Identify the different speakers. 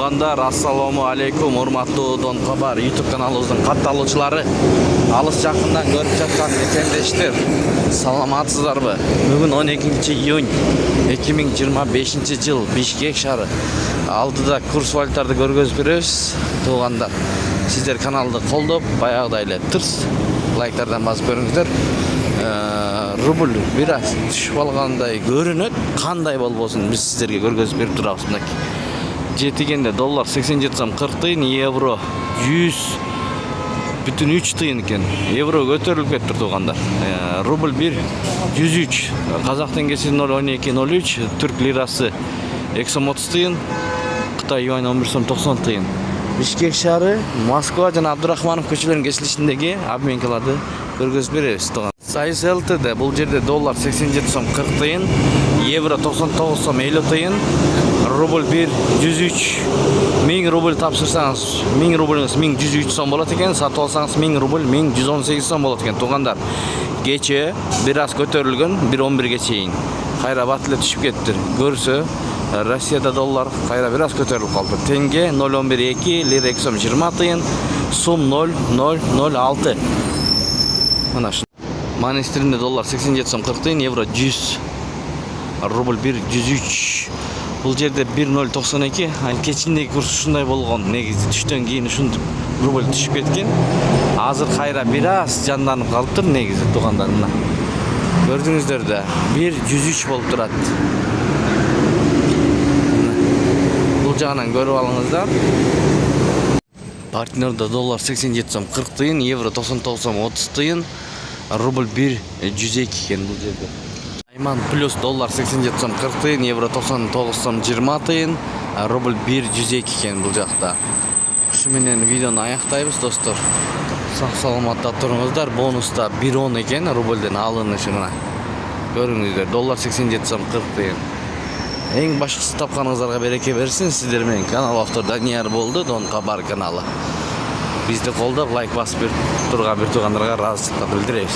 Speaker 1: туугандар, ассаламу алейкум, урматтуу Дон Кабар YouTube каналыбыздын катталуучулары. Алыс жакындан көрүп жаткан экендештер, саламатсыздарбы? Бүгүн 12-июнь 2025-жыл Бишкек шаары. Алдыда курс валюталарды көргөзүп беребиз. Туугандар, сиздер каналды колдоп, баягыдай эле тырс лайктардан басып көрүңүздөр. Рубль бир аз түшүп алгандай көрүнөт. Кандай болбосун биз сиздерге көргөзүп берип турабыз. Жетигенде доллар 87 сом 40 тыйын, евро 100,3 тыйын экен. Евро көтөрүлүп кетти туугандар. Рубль 1,103, казак теңгеси 0,1203, түрк лирасы 2 сом 30 тыйын, Кытай юань 11 сом 90 тыйын. Бишкек шаары, Москва жана Абдурахманов көчөлөрүнүн кесилишиндеги обменкаларды көргөзүп беребиз тууган. Сайыс ЛТД бул жерде доллар 87 сом 40 тыйын, евро 99 сом 50 тыйын, рубль 1,103. 1000 рубль тапшырсаңыз, 1000 рубльңиз 1103 сом болот экен, сатып алсаңыз 1000 рубль 1118 сом болот экен туугандар. Кече бир аз көтөрүлгөн, 1,11ге чейин. Кайра бат эле түшүп кетти. Көрсө, Россияда доллар кайра бир аз көтөрүлүп калды. Тенге 0,1,2, лира 2 сом 20 тыйын, сум 0,006. Мына шу. Манистеринде доллар 87 сом 40 тыйын, евро 100, рубль 1,103. Бул жерде 1,092, кечиндеги курс ушундай болгон. Негизи түштөн кийин ушунтип рубль түшүп кеткен. Азыр кайра бир аз жанданып калыптыр негизи туугандар. Мына көрдүңүздөр да 1,103 болуп турат. Бул жагынан көрүп алыңыздар. Партнерде доллар 87 сом 40 тыйын, евро 99 сом 30 тыйын, рубль 1,102 экен бул жерде. Айман плюс доллар 87 сом 40 тыйын, евро 99 сом 20 тыйын, рубль 1,102 экен бул жакта. Ушу менен видеону аяктайбыз достор. Сак саламатта туруңуздар. Бонуста 1,10 экен рубльден алынышы мына. Көрүңүздөр, доллар 87 сом 40 тыйын. Эң башкысы тапканыңыздарга береке берсин. Сиздер менен канал автор Данияр болду, Дон Кабар каналы. Бизди колдоп, лайк басып турган бир туугандарга ыраазычылык билдиребиз.